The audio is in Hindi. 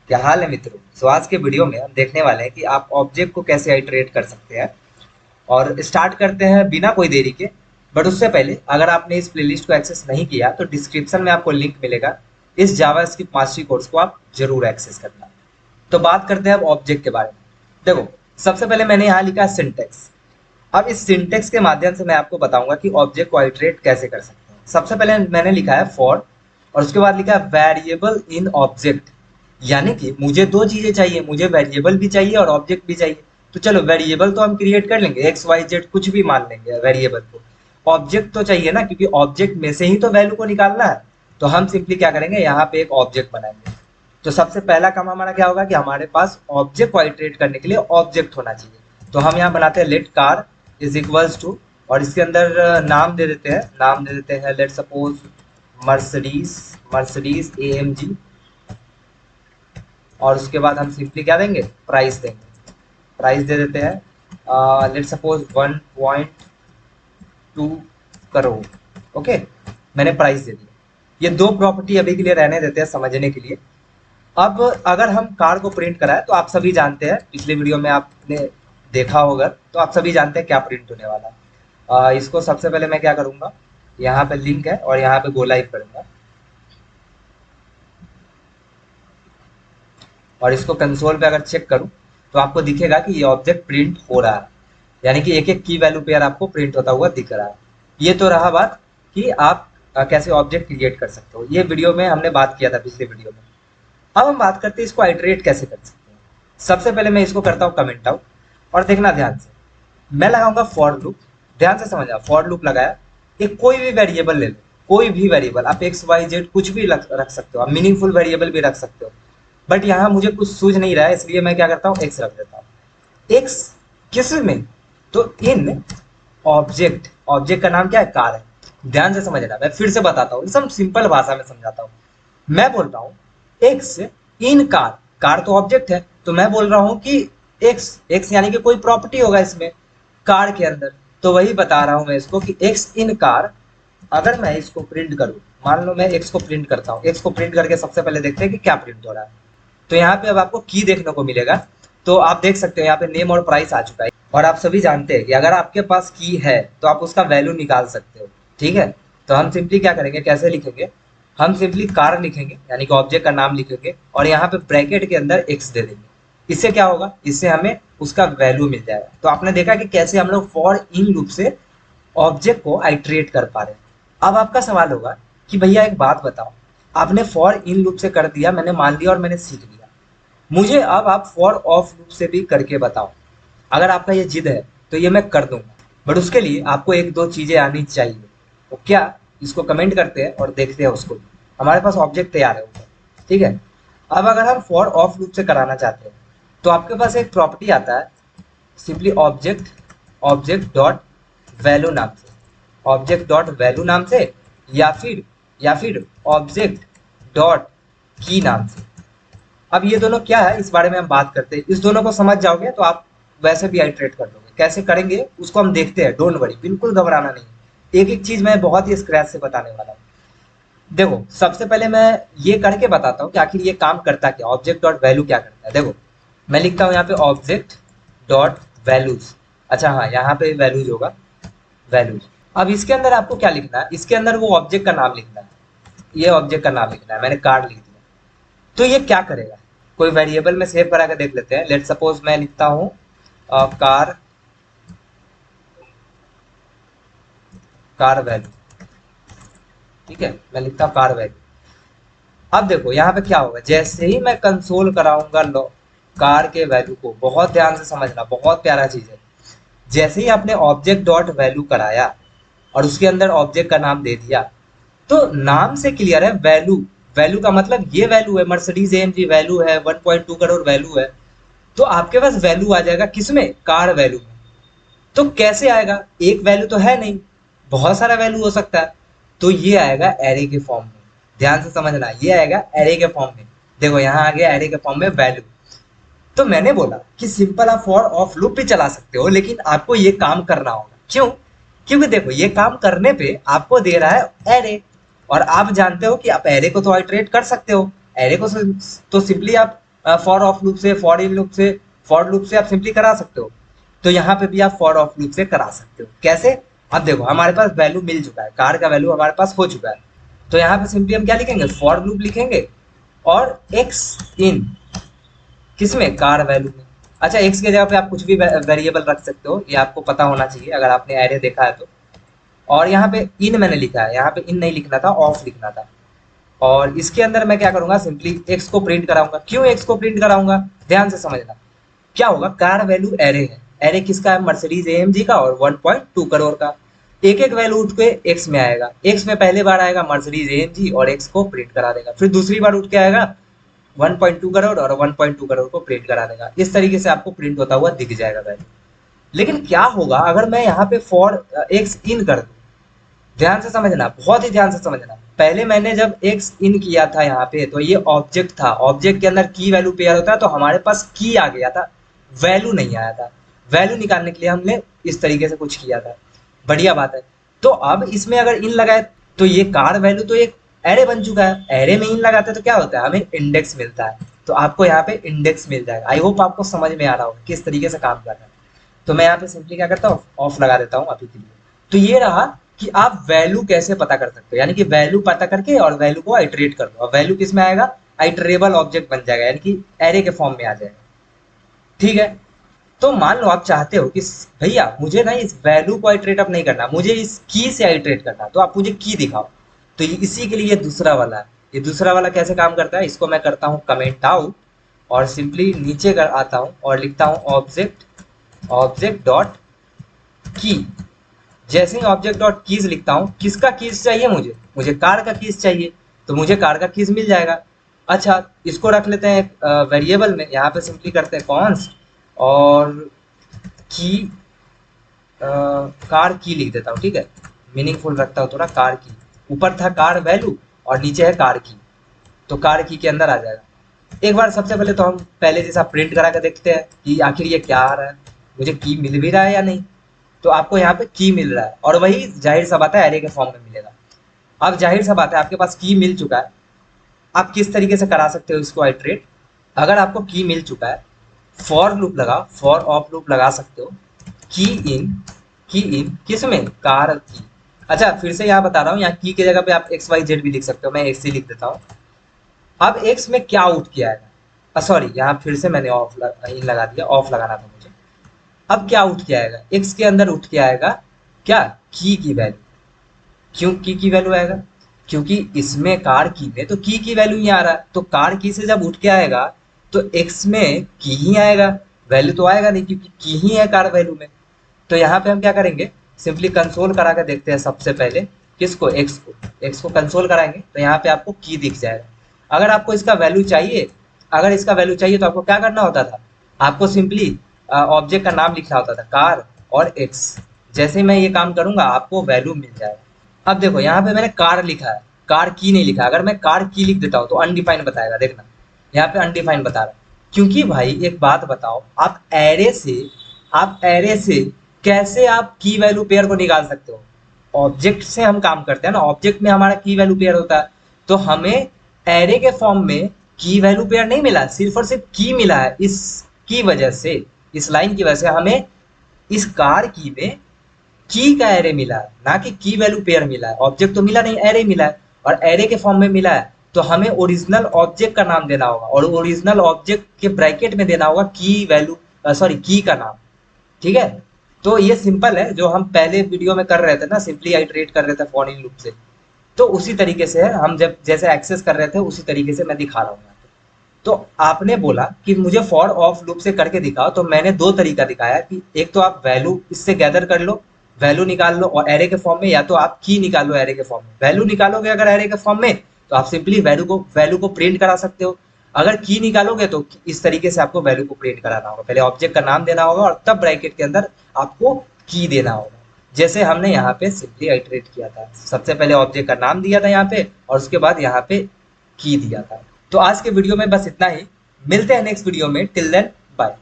क्या हाल है मित्रों। सो आज के वीडियो में हम देखने वाले हैं कि आप ऑब्जेक्ट को कैसे आइटरेट कर सकते हैं। और स्टार्ट करते हैं बिना कोई देरी के। बट उससे पहले अगर आपने इस प्लेलिस्ट को एक्सेस नहीं किया तो डिस्क्रिप्शन में आपको लिंक मिलेगा। इस जावास्क्रिप्ट मास्टरी कोर्स को आप जरूर एक्सेस करना। तो बात करते हैं अब ऑब्जेक्ट के बारे में। देखो, सबसे पहले मैंने यहाँ लिखा है सिंटेक्स। अब इस सिंटेक्स के माध्यम से मैं आपको बताऊंगा कि ऑब्जेक्ट को आइटरेट कैसे कर सकते हैं। सबसे पहले मैंने लिखा है फॉर, और उसके बाद लिखा है वेरिएबल इन ऑब्जेक्ट। यानी कि मुझे दो चीजें चाहिए, मुझे वेरिएबल भी चाहिए और ऑब्जेक्ट भी चाहिए। तो चलो, वेरिएबल तो हम क्रिएट कर लेंगे, एक्स वाई जेड कुछ भी मान लेंगे वेरिएबल को। ऑब्जेक्ट तो चाहिए ना, क्योंकि ऑब्जेक्ट में से ही तो वैल्यू को निकालना है। तो हम सिंपली क्या करेंगे, यहाँ पे एक ऑब्जेक्ट बनाएंगे। तो सबसे पहला काम हमारा क्या होगा कि हमारे पास ऑब्जेक्ट को आइटरेट करने के लिए ऑब्जेक्ट होना चाहिए। तो हम यहाँ बनाते हैं let car is equals to, और इसके अंदर नाम दे देते हैं let suppose Mercedes, Mercedes AMG। और उसके बाद हम सिंपली क्या देंगे, प्राइस देंगे। प्राइस दे देते हैं लेट सपोज 1.2 करोड़। ओके, मैंने प्राइस दे दिया। ये दो प्रॉपर्टी अभी के लिए रहने देते हैं समझने के लिए। अब अगर हम कार को प्रिंट कराए तो आप सभी जानते हैं, पिछले वीडियो में आपने देखा होगा, तो आप सभी जानते हैं क्या प्रिंट होने वाला है। इसको सबसे पहले मैं क्या करूंगा, यहाँ पे लिंक है और यहाँ पे गो लाइव करूंगा। और इसको कंसोल पे अगर चेक करूं तो आपको दिखेगा कि ये ऑब्जेक्ट प्रिंट हो रहा है। यानी कि एक एक की वैल्यू पेयर आपको प्रिंट होता हुआ दिख रहा है। ये तो रहा बात कि आप कैसे ऑब्जेक्ट क्रिएट कर सकते हो। ये वीडियो में हमने बात किया था, पिछले वीडियो में। अब हम बात करते हैं इसको आइटरेट कैसे कर सकते हैं। सबसे पहले मैं इसको करता हूँ कमेंट आउट। और देखना ध्यान से, मैं लगाऊंगा फॉर लूप। ध्यान से समझना, फॉर लूप लगाया, एक कोई भी वेरिएबल ले लो। कोई भी वेरिएबल आप एक्स वाई जेड कुछ भी रख सकते हो, आप मीनिंगफुल वेरिएबल भी रख सकते हो। बट यहाँ मुझे कुछ सूझ नहीं रहा है, इसलिए मैं क्या करता हूँ, एक्स रख देता हूँ। एक्स किस में, तो इन ऑब्जेक्ट। ऑब्जेक्ट का नाम क्या है, कार है। ध्यान से समझना, मैं फिर से बताता हूँ, एकदम सिंपल भाषा में समझाता हूँ। मैं बोल रहा हूँ एक्स इन कार। कार तो ऑब्जेक्ट है, तो मैं बोल रहा हूँ कि एक्स, एक्स यानी कि कोई प्रॉपर्टी होगा इसमें, कार के अंदर। तो वही बता रहा हूँ मैं इसको कि एक्स इन कार। अगर मैं इसको प्रिंट करूँ, मान लो मैं एक्स को प्रिंट करता हूँ, एक्स को प्रिंट करके सबसे पहले देखते हैं कि क्या प्रिंट हो रहा है। तो यहाँ पे अब आपको की देखने को मिलेगा। तो आप देख सकते हो यहाँ पे नेम और प्राइस आ चुका है। और आप सभी जानते हैं कि अगर आपके पास की है तो आप उसका वैल्यू निकाल सकते हो। ठीक है, तो हम सिंपली क्या करेंगे, कैसे लिखेंगे, हम सिंपली कार लिखेंगे, यानी कि ऑब्जेक्ट का नाम लिखेंगे और यहाँ पे ब्रैकेट के अंदर एक्स दे देंगे। इससे क्या होगा, इससे हमें उसका वैल्यू मिल जाएगा। तो आपने देखा कि कैसे हम लोग फॉर इन लूप से ऑब्जेक्ट को आइटरेट कर पा रहे हैं। अब आपका सवाल होगा कि भैया एक बात बताओ, आपने फॉर इन लूप से कर दिया, मैंने मान लिया और मैंने सीख लिया, मुझे अब आप फॉर ऑफ लूप से भी करके बताओ। अगर आपका ये जिद है तो ये मैं कर दूंगा, बट उसके लिए आपको एक दो चीजें आनी चाहिए। तो क्या, इसको कमेंट करते हैं और देखते हैं उसको। हमारे पास ऑब्जेक्ट तैयार है ऊपर। ठीक है, अब अगर हम फॉर ऑफ लूप से कराना चाहते हैं तो आपके पास एक प्रॉपर्टी आता है, simply object, object dot value नाम से, ऑब्जेक्ट डॉट वैल्यू नाम से, या फिर ऑब्जेक्ट डॉट की नाम से। अब ये दोनों क्या है, इस बारे में हम बात करते हैं। इस दोनों को समझ जाओगे तो आप वैसे भी आइटरेट कर लोगे। कैसे करेंगे उसको हम देखते हैं, डोंट वरी, बिल्कुल घबराना नहीं। एक एक चीज मैं बहुत ही स्क्रैच से बताने वाला हूँ। देखो, सबसे पहले मैं ये करके बताता हूँ कि आखिर ये काम करता क्या, ऑब्जेक्ट डॉट वैल्यू क्या करता है। देखो, मैं लिखता हूँ यहाँ पे ऑब्जेक्ट डॉट वैल्यूज। अच्छा हाँ, यहाँ पे वैल्यूज होगा, वैल्यूज। अब इसके अंदर आपको क्या लिखना है, इसके अंदर वो ऑब्जेक्ट का नाम लिखना है। ये ऑब्जेक्ट का नाम लिखना है, मैंने कार लिख दिया। तो ये क्या करेगा, कोई वेरिएबल में सेव करा के देख लेते हैं। लेट सपोज मैं लिखता हूँ कार, कार वैल्यू। ठीक है, मैं लिखता हूँ कार वैल्यू। अब देखो यहाँ पे क्या होगा, जैसे ही मैं कंसोल कराऊंगा लो कार के वैल्यू को, बहुत ध्यान से समझना, बहुत प्यारा चीज है। जैसे ही आपने ऑब्जेक्ट डॉट वैल्यू कराया और उसके अंदर ऑब्जेक्ट का नाम दे दिया, तो नाम से क्लियर है वैल्यू। वैल्यू का मतलब ये वैल्यू है, मर्सिडीज AMG वैल्यू है, 1.2 करोड़ वैल्यू है। तो आपके पास वैल्यू आ जाएगा किसमें, कार वैल्यू में। तो कैसे आएगा, एक वैल्यू तो है नहीं, बहुत सारा वैल्यू हो सकता है। तो ये आएगा एरे के फॉर्म में। ध्यान से समझना, ये आएगा एरे के फॉर्म में। देखो यहाँ आ गया एरे के फॉर्म में वैल्यू। तो मैंने बोला कि सिंपल आप फॉर ऑफ लूप भी चला सकते हो, लेकिन आपको ये काम करना होगा। क्यों, क्योंकि देखो ये काम करने पे आपको दे रहा है एरे। और आप जानते हो कि आप एरे को तो आइटरेट कर सकते हो। एरे को तो सिंपली आप फॉर ऑफ लूप से, फॉर इन लूप से, फॉर लूप से आप सिंपली करा सकते हो। तो यहाँ पे भी आप फॉर ऑफ लूप से करा सकते हो। कैसे? अब देखो हमारे पास वैल्यू मिल चुका है, कार का वैल्यू हमारे पास हो चुका है। तो यहाँ पे सिंपली हम क्या लिखेंगे, फॉर लूप लिखेंगे और एक्स इन किसमें, कार वैल्यू में। अच्छा, एक्स की जगह पे आप कुछ भी वेरिएबल रख सकते हो, ये आपको पता होना चाहिए अगर आपने एरे देखा है तो। और यहाँ पे इन मैंने लिखा है, यहाँ पे इन नहीं लिखना था, ऑफ लिखना था। और इसके अंदर मैं क्या करूंगा, सिंपली एक्स को प्रिंट कराऊंगा। क्यों एक्स को प्रिंट कराऊंगा, ध्यान से समझना। क्या होगा, कार वैल्यू एरे है, एरे किसका है, मर्सिडीज एएमजी का और 1.2 करोड़ का। एक एक वैल्यू उठ के एक्स में आएगा, एक्स में पहले बार आएगा मर्सिडीज एएमजी और एक्स को प्रिंट करा देगा। फिर दूसरी बार उठ के आएगा 1.2 करोड़ और 1.2 करोड़ को प्रिंट करा देगा। इस तरीके से आपको प्रिंट होता हुआ दिख जाएगा वैल्यू। लेकिन क्या होगा अगर मैं यहाँ पे फॉर एक्स इन कर दूं, ध्यान से समझना, बहुत ही ध्यान से समझना। पहले मैंने जब एक्स इन किया था यहाँ पे, तो ये ऑब्जेक्ट था, ऑब्जेक्ट के अंदर की वैल्यू पेयर होता है, तो हमारे पास की आ गया था, वैल्यू नहीं आया था। वैल्यू निकालने के लिए हमने इस तरीके से कुछ किया था। बढ़िया बात है। तो अब इसमें अगर इन लगाए तो ये कार वैल्यू तो एक एरे बन चुका है। एरे में इन लगाते हैं तो क्या होता है, हमें इंडेक्स मिलता है। तो आपको यहाँ पे इंडेक्स मिल जाएगा। आई होप आपको समझ में आ रहा होगा किस तरीके से काम कर रहा है। तो मैं यहाँ पे सिंपली क्या करता हूँ, ऑफ लगा देता हूँ अभी के लिए। तो ये रहा कि आप वैल्यू कैसे पता कर सकते हो, यानी कि वैल्यू पता करके और वैल्यू को आइटरेट कर दो। और वैल्यू किस में आएगा, आइटरेबल ऑब्जेक्ट बन जाएगा, यानी कि एरे के फॉर्म में आ जाएगा। ठीक है। तो मान लो आप चाहते हो कि भैया मुझे ना इस वैल्यू को आइटरेट अप नहीं करना, मुझे इस की से आइटरेट करना, तो आप मुझे की दिखाओ। तो इसी के लिए दूसरा वाला है। ये दूसरा वाला कैसे काम करता है, इसको मैं करता हूँ कमेंट आउट और सिंपली नीचे कर आता हूँ और लिखता हूँ ऑब्जेक्ट डॉट की। जैसे ही ऑब्जेक्ट डॉट कीज लिखता हूँ, किसका कीज चाहिए, मुझे कार का कीज चाहिए, तो मुझे कार का कीज मिल जाएगा। अच्छा, इसको रख लेते हैं वेरिएबल में, यहाँ पे सिंपली करते हैं कॉन्स्ट और की, कार की लिख देता हूँ। ठीक है, मीनिंगफुल रखता हूँ थोड़ा। कार की, ऊपर था कार वैल्यू और नीचे है कार की, तो कार की के अंदर आ जाएगा। एक बार सबसे पहले तो हम पहले जैसा प्रिंट करा के देखते हैं कि आखिर ये क्या आ रहा है, मुझे की मिल भी रहा है या नहीं। तो आपको यहाँ पे की मिल रहा है और वही जाहिर सा बात है एरे के फॉर्म में मिलेगा। अब जाहिर सा बात है आपके पास की मिल चुका है, आप किस तरीके से करा सकते हो इसको आइटरेट। अगर आपको की मिल चुका है, फॉर लूप लगा, फॉर ऑफ लूप लगा सकते हो। की इन किस में, कार की। अच्छा, फिर से यहाँ बता रहा हूँ, यहाँ की की जगह पे आप एक्स वाई जेड भी लिख सकते हो, मैं एक्स ही लिख देता हूँ। अब एक्स में क्या आउट किया है, सॉरी यहाँ फिर से मैंने ऑफ इन लगा दिया, ऑफ लगाना था मुझे। अब क्या उठ के आएगा, एक्स के अंदर उठ के आएगा क्या, की वैल्यू। क्यों की वैल्यू आएगा, क्योंकि इसमें कार की में तो की वैल्यू ही आ रहा है। तो कार की से जब उठ के आएगा तो एक्स में की ही आएगा, वैल्यू तो आएगा नहीं क्योंकि की ही है कार वैल्यू में। तो यहाँ पे हम क्या करेंगे, सिंपली कंसोल करा के देखते हैं सबसे पहले। किसको, एक्स को कंसोल कराएंगे तो यहाँ पे आपको की दिख जाएगा। अगर आपको इसका वैल्यू चाहिए, अगर इसका वैल्यू चाहिए तो आपको क्या करना होता था, आपको सिंपली ऑब्जेक्ट का नाम लिखना होता था, कार और एक्स। जैसे मैं ये काम करूंगा आपको वैल्यू मिल जाएगा। अब देखो यहाँ पे मैंने कार लिखा है, कार की नहीं लिखा। अगर मैं कार की लिख देता हूँ तो अनडिफाइंड बताएगा, देखना यहाँ पे अनडिफाइंड बता रहा है। क्योंकि भाई एक बात बताओ, आप एरे से कैसे आप की वैल्यू पेयर को निकाल सकते हो। ऑब्जेक्ट से हम काम करते हैं ना, ऑब्जेक्ट में हमारा की वैल्यू पेयर होता है। तो हमें एरे के फॉर्म में की वैल्यू पेयर नहीं मिला, सिर्फ और सिर्फ की मिला है। इसकी वजह से, इस लाइन की वजह से हमें इस कार की में की का एरे मिला है, ना कि की वैल्यू पेयर मिला है। ऑब्जेक्ट तो मिला नहीं, एरे मिला है और एरे के फॉर्म में मिला है। तो हमें ओरिजिनल ऑब्जेक्ट का नाम देना होगा और ओरिजिनल ऑब्जेक्ट के ब्रैकेट में देना होगा की वैल्यू, सॉरी की का नाम। ठीक है, तो ये सिंपल है जो हम पहले वीडियो में कर रहे थे ना, सिंपली आइटरेट कर रहे थे फॉर इन लूप से। तो उसी तरीके से है, हम जब जैसे एक्सेस कर रहे थे उसी तरीके से मैं दिखा रहा हूँ। तो आपने बोला कि मुझे फॉर ऑफ लूप से करके दिखाओ, तो मैंने दो तरीका दिखाया कि एक तो आप वैल्यू इससे गैदर कर लो, वैल्यू निकाल लो और एरे के फॉर्म में, या तो आप की निकालो एरे के फॉर्म में। वैल्यू निकालोगे अगर एरे के फॉर्म में तो आप सिंपली वैल्यू को प्रिंट करा सकते हो। अगर की निकालोगे तो इस तरीके से आपको वैल्यू को प्रिंट कराना होगा। पहले ऑब्जेक्ट का नाम देना होगा और तब ब्रैकेट के अंदर आपको की देना होगा, जैसे हमने यहाँ पे सिंपली आइटरेट किया था। सबसे पहले ऑब्जेक्ट का नाम दिया था यहाँ पे और उसके बाद यहाँ पे की दिया था। तो आज के वीडियो में बस इतना ही, मिलते हैं नेक्स्ट वीडियो में। Till then bye.